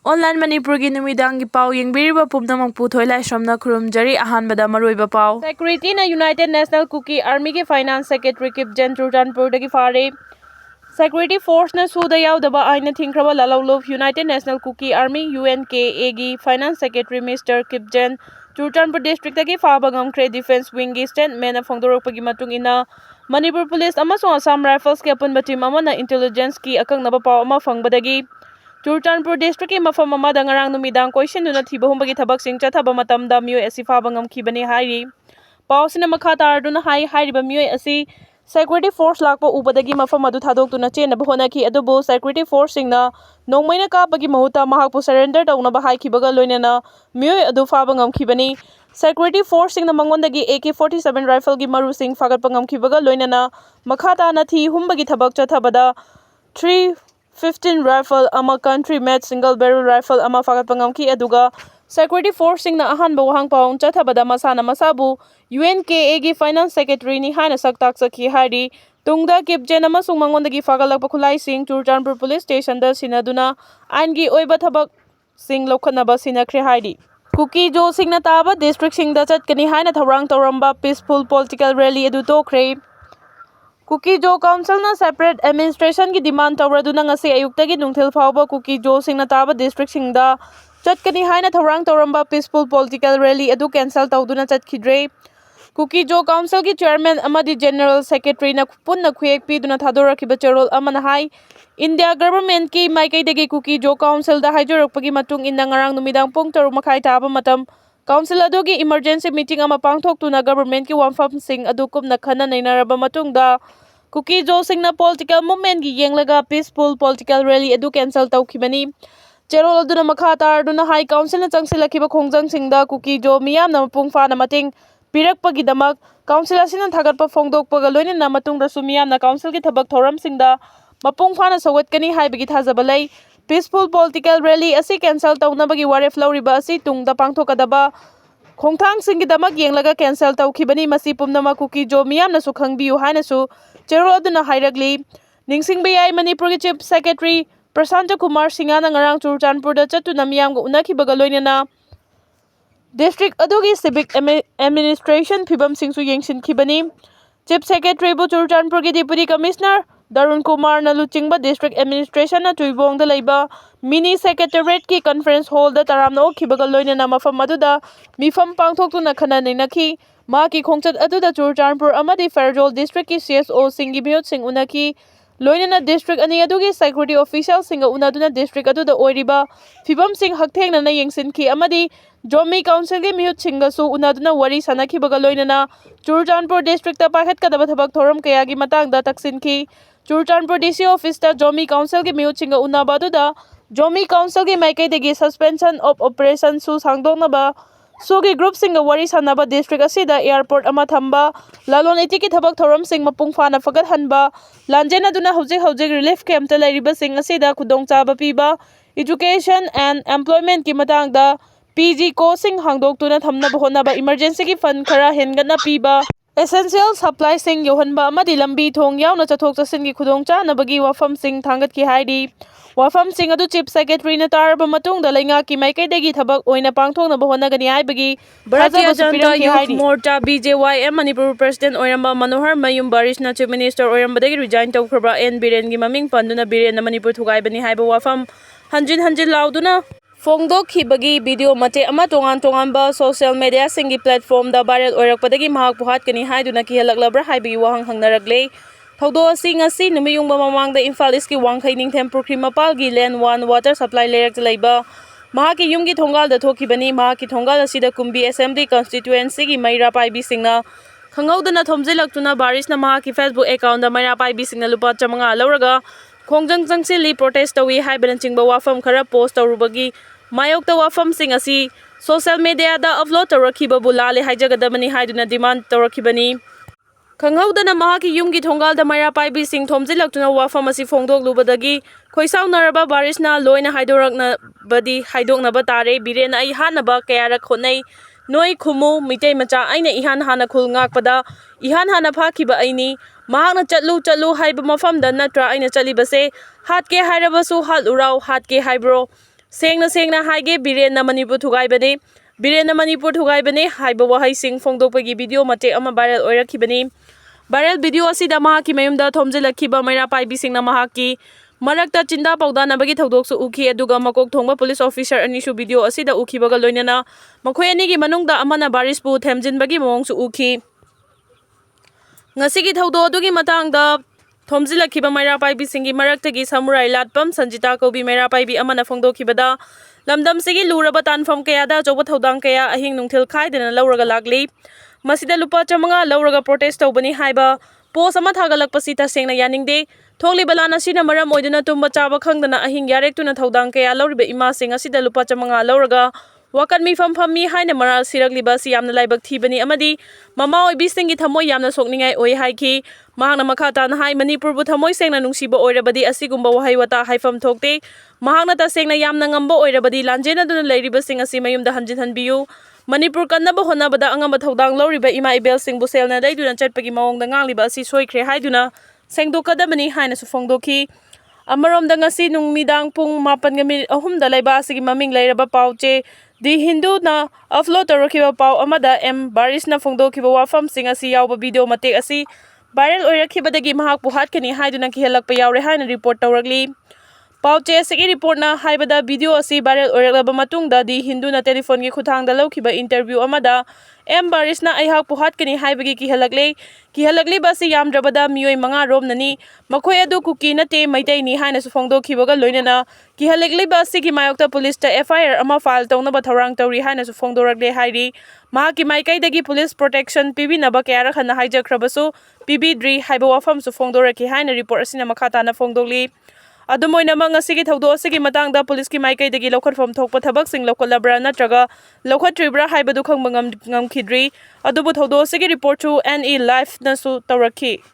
Online Manipuri numidangi pau yengbiriba pumnamang puthoi laisramna khurumjari ahanbada maroiba pau. Security na United National Kuki Army ke Finance Secretary Kipgen Churchandpurdagi fare. Security Force na suda yaudaba aina thingkraba lalawlov United National Kuki Army UNKA gi Finance Secretary Mr. Kipgen Churchandpur District dagi faba ngamkhre Defense Wing gi statement na phongdorokpagi matung ina Manipur Police amasung Assam Rifles ke apunba team amana intelligence ki akangnaba pau ama phangbadagi Churchandpur District ki mafam amada ngarang numidang koisinduna thiba humbagi thabak sing chathaba matamda mioi asi faba ngamkhibani hairi pausina makha tarduna hairiba mioi asi Security Force lakpa ubadagi mafam adu thadokuna chenaba honaki adubu Security Force singna nongmaina kapagi mahuta mahakpu surrender taunaba haikibaga loinana mioi adu faba ngamkhibani Security Force singna mangondagi AK-47 rifle gi maru sing fagatpa ngamkhibaga loinana makha tana thi humbagi thabak chathabada 315 rifle ama country made single barrel rifle ama fagatpa ngamki aduga Security Force singna ahanba wahang paung chathabada masana masabu UNKA gi Finance Secretary ni haina saktak sakhi hari tungda Kipgen amasung mangondagi fagalakpa khulai sing Churchandpur Police Station da sinaduna aingi oiba thabak sing lokhanaba sinakhre hari Kuki jo singna taba district singda chatkani haina tharang toramba peaceful political rally edu tokre Kuki Jo Council na separate administration ki demand tawraduna ngasi ayuktagi nungthil phawba Kuki Jo singna taba district singda chatkani haina tharang toramba peaceful political rally edu cancel tawduna chatkidre Kuki Jo Council ki chairman amadi general secretary na punna khuyek piduna thadorakiba cherol amana hai India government ki maikaidagi Kuki Jo Council da haijorakpagi matung inna ngarang numidang pung 3:30 taba matam Council adugi emergency meeting ama pangthoktuna government ki wamfam sing adu kumna khana nainaraba matungda Kuki Jo singna political movement gi yenglaga peaceful political rally edu cancel tawkhibani cherol aduna makha tarduna high council na changsilakiba khongjang singda Kuki Jo miyamna mapung fana mating pirakpagi damak council asina thagatpa phongdokpaga loinana matungda sumiyamna council ki thabak thoram singda mapung fana sawatkani haibagi thajaba lei peaceful political rally asi cancel tawnabagi waref lawriba asi tungda pangthokadaba khongthang singgi damak yenglaga cancel tawkhibani masi pumnama Kuki Jo miyamna su khangbiu haina su cherol aduna hairagli ningsingba yai Manipur ki Chief Secretary Prasanta Kumar Singhana ngarang Churchandpur da chatuna miyamga unakibaga loinana district adugi civic administration phibam singsu yengsinkhibani Chief Secretary bu Churchandpur ki Deputy Commissioner Darun Kumar na luchingba district administration na tuibong da leiba mini secretariat ki conference hall da taramna okhibaga loinana mafam aduda mifam pangthoktuna khana nainakhi ma ki khongchat aduda Churchandpur amadi Fairjol district ki CSO singi miyot sing unaki loinana district ani adugi security official singa unaduna district aduda oiriba phibam sing hakthengna na yengsinki amadi Jomi Council ki miyut singa su unaduna wari sanakhibaga loinana Churchandpur district ta pakhat kadaba thabak thoram kaya gi matangda taksinki Churchandpur DC office ta Jomi Council ki miyut singa unaba aduda Jomi Council ki maikaidagi suspension of operation su sangdoknaba Sugi group singa wari sanaba district asida airport ama thamba lalon iti ki thabak thoram sing mapung fana fagat hanba lanjena duna hojik relief camp ta lairiba sing asida khudong chaba piba education and employment ki matangda PG ko sing hangdok tuna thamna bahonaba emergency ki fund khara hengana piba essential supply sing yohanba amadi lambi thong yauna chathok chasin ki khudong cha nabagi wafam sing thangat ki haidi wafam sing adu Chief Secretary na tarba matungda lainga ki maikaidagi thabak oina pangthongna bahonagani haibagi Bharatiya Janata Youth Morcha BJYM Manipur President Oiramba Manohar Mayum Barish na Chief Minister Oirambadagi resign tawkhraba N Biren gi maming panduna Biren na Manipur thugaibani haiba wafam hanjin lauduna Phongdokhibagi video mate ama tongan ba social media singi platform da viral oirakpadagi mahak puhat kani haiduna ki halaklabra haibagi wahang hangnaragle Thaudo asi ngasi numiyungba mamangda Imphal East ki Wangkhai Ningthem Purkhi Mapal gi Land 1 water supply lerak laiba mahaki yumgi thongal da thokhibani mahaki thongal asida Kumbi Assembly constituency gi maira paibi singna khangaudana thomjilaktuna Barish na mahaki Facebook account da maira paibi singna lupa 500 lauraga khongjang jangsi protest tawi haiban chingba wafam khara post tawrubagi Mayokta wafam sing asi social media da upload tawrakhiba bulale haijagadamani haiduna demand tawrakhibani Khanghaudana mahaki yumgi thongal da maira paibi sing thomjilaktuna wafam asi phongdok lubadagi khoisau naraba Barishna loina haidorakna badi haidokna ba tare birena ai hanaba kayara khonai noi khumu mitei macha aina ihan hana khul ngakpada ihan hana phakhiba aini mahakna chatlu haiba mafam da natra aina chalibase hatke hairabasu hal urau hatke haibro Sengna haige Birenna Manipur thugaibani Birenna Manipur thugaibani haiba wahaising phongdokpagi video mate ama viral oirakhibani viral video asida mahaki mayumda thomjilakhiba maira paibisingna mahaki marakta chinda paudanabagi thodoksu ukhi aduga makok thongba police officer anishu video asida ukhibaga loinana makhoi anigi manungda amana barispu themjinbagi mawongsu ukhi ngasigi thodo adugi matangda thomjilakhiba maira paibisingi maraktagi samurai latpam sanjita kobi maira paibi amana phongdokhibada lamdam sigi luraba tanfam kayada joba thodang kaya ahing nungthil khaidena lauraga lagli masida lupa chamanga lauraga protest tawbani haiba post ama thagalakpasi tasengna yaningde thokli balana sina maram oiduna tumba chaba khangdana ahing yarektuna thodang kaya lauriba ima sing asida lupa chamanga lauraga wakan mi fammi haina maral siragliba si yamna laibak thibani amadi mama oibi singi thamoi yamna sokningai oi haiki mahangna makhata na hai Manipur bu thamoi sengna nungsiba oirabadi asigumba wahai wata haifam thokte mahangna ta sengna yamna ngamba oirabadi lanjena duna leiriba sing asi mayumda hanjin hanbiyu Manipur kannaba honabada angamba thodang lauriba ima ibel singbu selna leiduna chatpagi mawongda ngangliba asi soikhre haiduna sengdokadabani haina su phongdokhi Amarom ngasi nungmidang pung 8:03 da laiba asigi maming lairaba pauche di Hindu na upload tarakiba pau amada baris na phongdokhiba wafam sing asi yawba video mate asi viral oirakhibadagi mahak puhat kani haiduna kihelakpa yawre haina report tawragli pauche asigi report na haibada video asi viral oiraklaba matungda di Hindu na telephone gi khuthangda lawkhiba interview amada baris na aihak puhat kani haibagi kihalakli basi yamdrabada miyoi manga rom nani makhoi adu Kuki nate maitai ni haina su phongdokhibaga loinana kihalakli basi ki mayokta police ta FIR ama file tawnaba thorang tawri haina su phongdorakle hairi mahaki maikaidagi police protection pibinaba kayara khana haijakhrabasu pibidri haiba wafam su phongdoraki haina report asina makhata na phongdokli Adumoy namang ngasigi thawdo asigi matangda police ki maikaidagi lokhatfam thokpa thabak sing lokalabra natraga lokhatribra haibadu khangba ngamkhidri adubu thawdo asigi report chu NE live nasu tawrakhi